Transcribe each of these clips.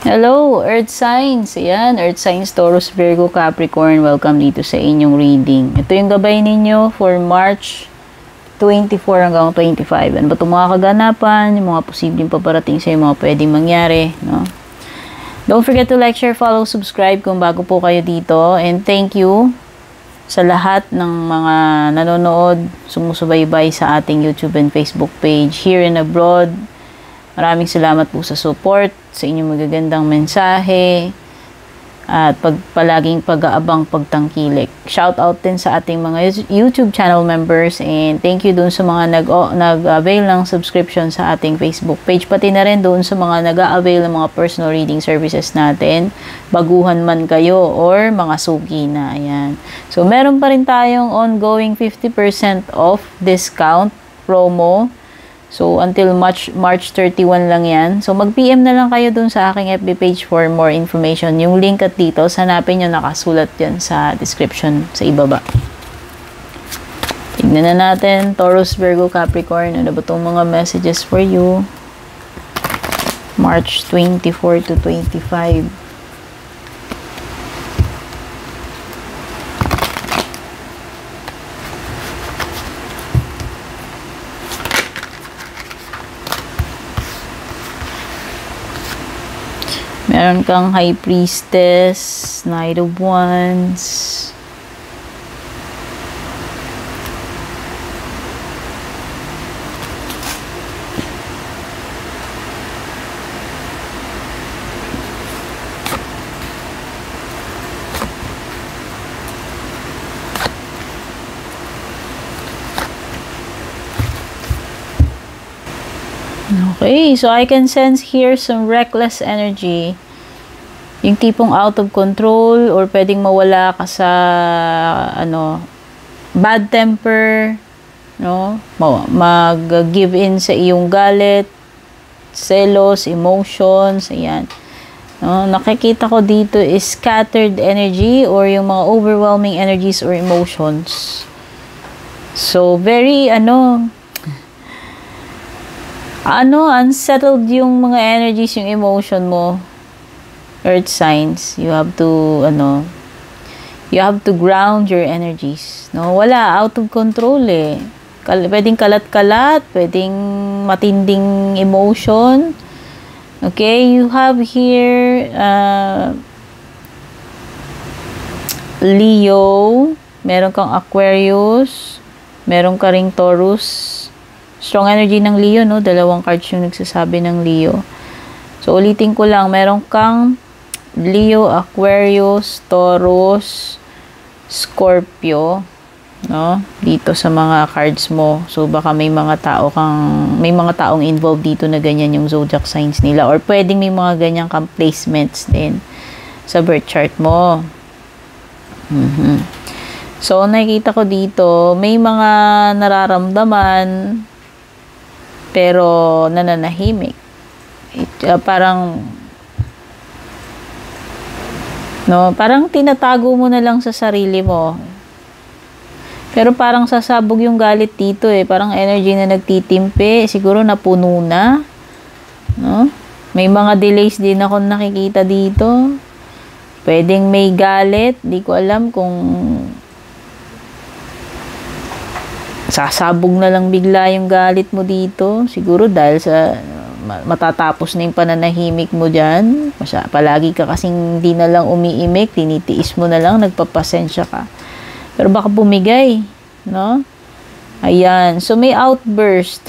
Hello, Earth Signs. Ayan, Earth Signs, Taurus, Virgo, Capricorn. Welcome dito sa inyong reading. Ito yung gabay ninyo for March 24 hanggang 25. Ano ba itong mga kaganapan, yung mga posibleng paparating sa mga pwedeng mangyari, no? Don't forget to like, share, follow, subscribe kung bago po kayo dito. And thank you sa lahat ng mga nanonood, sumusubaybay sa ating YouTube and Facebook page here and abroad. Maraming salamat po sa support, sa inyong magagandang mensahe, at palaging pag-aabang, pagtangkilik. Shout out din sa ating mga YouTube channel members, and thank you dun sa mga nag-avail ng subscription sa ating Facebook page, pati na rin dun sa mga nag-avail ng mga personal reading services natin, baguhan man kayo or mga suki na. Ayan. So meron pa rin tayong ongoing 50% off discount promo. So, until March 31 lang yan. So, mag-PM na lang kayo dun sa aking FB page for more information. Yung link at details, hanapin nyo, nakasulat yan sa description sa ibaba. Tignan na natin, Taurus, Virgo, Capricorn. Ano ba itong mga messages for you? March 24 to 25. Meron kang High Priestess, Knight of Wands. Okay, so I can sense here some reckless energy. Yung tipong out of control or pwedeng mawala ka sa bad temper, no? Mag-give in sa iyong galit, selos, emotions, ayan. No, nakikita ko dito is scattered energy or yung mga overwhelming energies or emotions. So very unsettled yung mga energies, yung emotion mo, Earth signs. You have to ground your energies. No, wala, out of control eh. Pwedeng kalat-kalat, pwedeng matinding emotion. Okay, you have here Leo, meron kang Aquarius, meron ka ring Taurus. Strong energy ng Leo, no? Dalawang cards yung nagsasabi ng Leo. So, ulitin ko lang. Meron kang Leo, Aquarius, Taurus, Scorpio, no? Dito sa mga cards mo. So, baka may mga taong involved dito na ganyan yung zodiac signs nila. Or pwedeng may mga ganyan kang placements din sa birth chart mo. So, nakikita ko dito, may mga nararamdaman pero nananahimik. Parang tinatago mo na lang sa sarili mo. Pero parang sasabog yung galit dito eh. Parang energy na nagtitimpi. Siguro napuno na. No? May mga delays din ako nakikita dito. Pwedeng may galit. Di ko alam kung sasabog na lang bigla yung galit mo dito. Siguro dahil sa matatapos na yung pananahimik mo dyan. Palagi ka kasing di na lang umiimik, tinitiis mo na lang, nagpapasensya ka. Pero baka bumigay, no? Ayan. So, may outburst.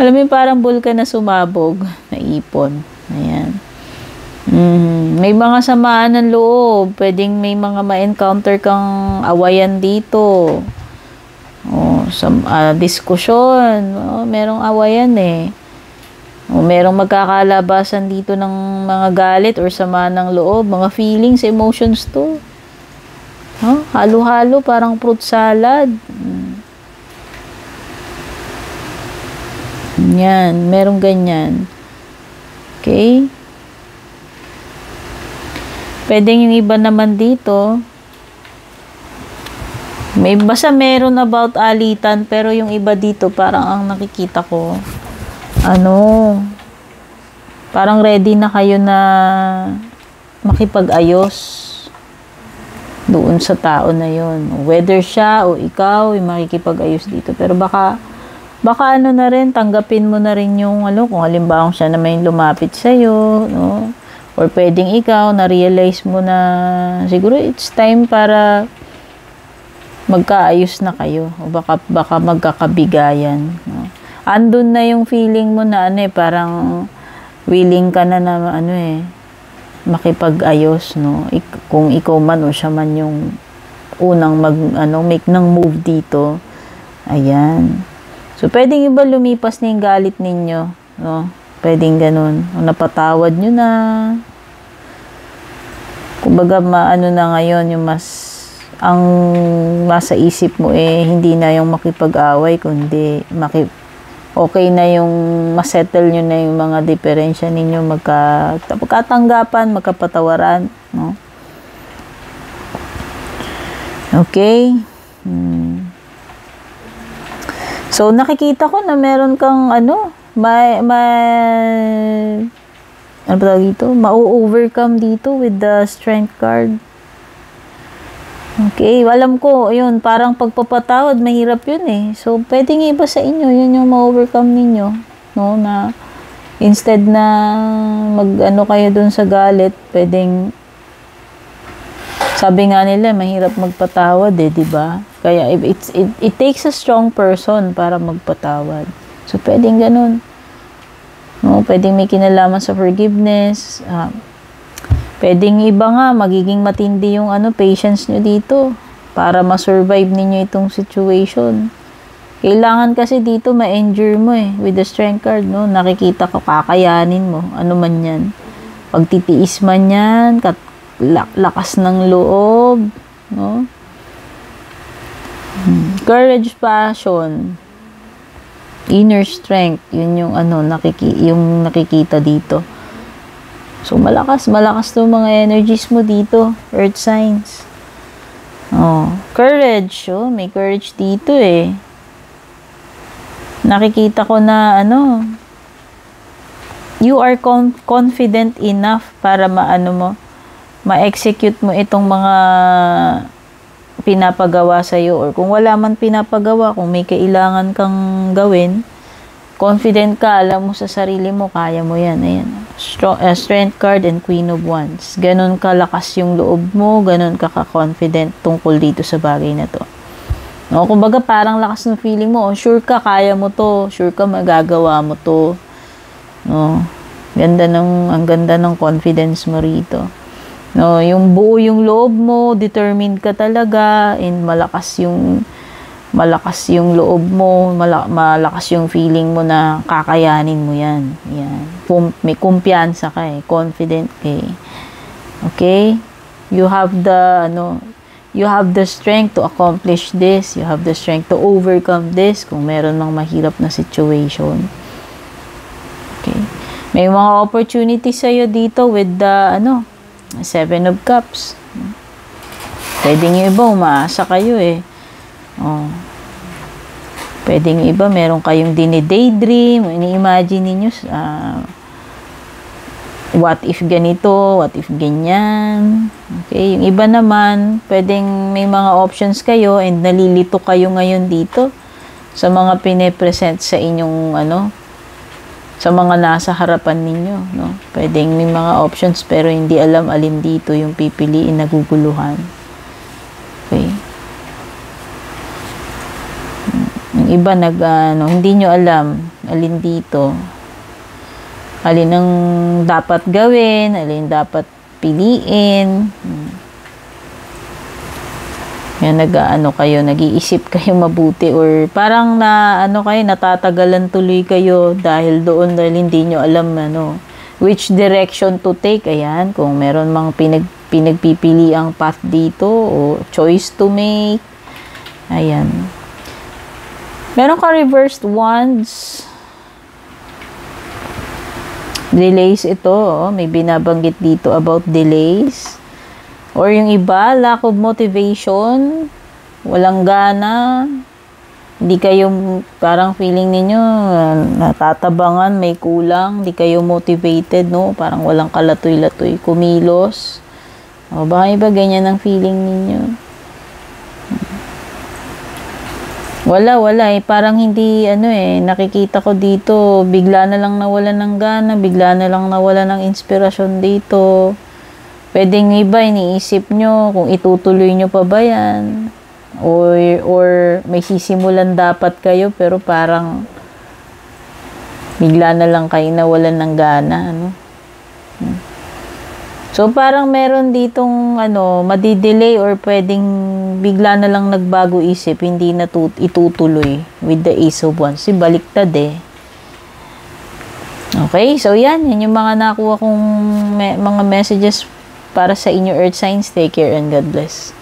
Alam mo yung parang bulkan na sumabog, na ipon. Ayan. May mga samaan ng loob. Pwedeng may mga ma-encounter kang awayan dito. Diskusyon. Merong awayan eh. Merong magkakalabasan dito ng mga galit or sama ng loob, mga feelings, emotions to. Halo-halo, parang fruit salad. Yan, merong ganyan. Okay? Pwedeng yung iba naman dito, basta meron about alitan, pero yung iba dito, parang ang nakikita ko, Parang ready na kayo na makipag-ayos doon sa tao na yon. Whether siya o ikaw, yung makikipag-ayos dito. Pero baka ano na rin, tanggapin mo na rin yung, kung halimbawa siya na may lumapit sa'yo, no? Or pwedeng ikaw, na-realize mo na, siguro it's time para magkaayos na kayo. O baka magkakabigayan, no? Andun na yung feeling mo na, parang willing ka na makipag-ayos, no? Kung ikaw man o siya man yung unang make ng move dito. Ayan. So, pwedeng iba lumipas na yung galit ninyo, no? Pwedeng ganun. O napatawad nyo na. Kumbaga, na ngayon, yung ang nasa isip mo hindi na yung makipag-away, kundi okay na yung masettle nyo na yung mga diferensya ninyo, magkatanggapan, magkapatawaran, no? Okay? So, nakikita ko na meron kang, ma-overcome dito with the strength card. Okay, alam ko, yun, parang pagpapatawad, mahirap yun So, pwedeng iba sa inyo, yun yung ma-overcome ninyo, no? Na, instead na kayo dun sa galit, pwedeng, sabi nga nila, mahirap magpatawad diba? Kaya, it takes a strong person para magpatawad. So, pwedeng ganun. No? Pwedeng may kinalaman sa forgiveness, pwedeng iba nga, magiging matindi yung patience nyo dito para ma-survive ninyo itong situation. Kailangan kasi dito ma-endure mo with the strength card, no? Nakikita ko, kakayanin mo. Ano man yan. Pagtitiis man yan, lakas ng loob, no? Courage, passion, inner strength, yun yung yung nakikita dito. So, malakas to mga energies mo dito, earth signs. Courage, may courage dito Nakikita ko na, you are confident enough para ma-execute mo itong mga pinapagawa sa'yo, or kung wala man pinapagawa, kung may kailangan kang gawin, confident ka, alam mo sa sarili mo, kaya mo yan. Ayan. Strength card and Queen of Wands. Ganon kalakas yung loob mo, ganon ka-confident tungkol dito sa bagay na to. No, kumbaga parang lakas ng feeling mo, sure ka, kaya mo to, sure ka, magagawa mo to. No, ang ganda ng confidence mo rito. No, yung buo yung loob mo, determined ka talaga, and malakas yung loob mo, malakas yung feeling mo na kakayanin mo yan. Yan. May kumpiyansa ka confident ka Okay? You have the strength to accomplish this. You have the strength to overcome this kung meron mang mahirap na situation. Okay? May mga opportunities sa'yo dito with the, 7 of Cups. Pwedeng yung iba, umaasa kayo Pwedeng iba, meron kayong dine-daydream, ini-imagine ninyo, what if ganito, what if ganyan. Okay, yung iba naman, pwedeng may mga options kayo and nalilito kayo ngayon dito sa mga pine-present sa inyong, sa mga nasa harapan ninyo, no? Pwedeng may mga options pero hindi alam alin dito yung pipiliin, naguguluhan. Okay. Yung iba hindi nyo alam alin dito. Alin ang dapat gawin, alin dapat piliin. Yan, kayo, nag-iisip kayo mabuti, or parang natatagalan tuloy kayo dahil doon, dahil hindi nyo alam which direction to take. Ayan, kung meron mang pinagpipili ang path dito o choice to make. Ayan. Meron ka reversed wands. Delays ito, may binabanggit dito about delays. Or yung iba, lack of motivation, walang gana, Hindi kayo, parang feeling ninyo, natatabangan, may kulang, hindi kayo motivated, no? Parang walang kalatoy-latoy, kumilos. O, baka iba ganyan ang feeling ninyo. Wala eh. Parang hindi, nakikita ko dito, bigla na lang nawalan ng gana, bigla na lang nawalan ng inspirasyon dito. Pwedeng iba, iniisip nyo kung itutuloy nyo pa ba yan. Or may sisimulan dapat kayo pero parang bigla na lang kayo nawalan ng gana, So parang meron ditong madidelay or pwedeng bigla na lang nagbago isip, hindi na itutuloy with the Ace of Wands. Baliktad eh. Okay, so yan yung mga nakuha kong mga messages para sa inyo earth signs. Take care and God bless.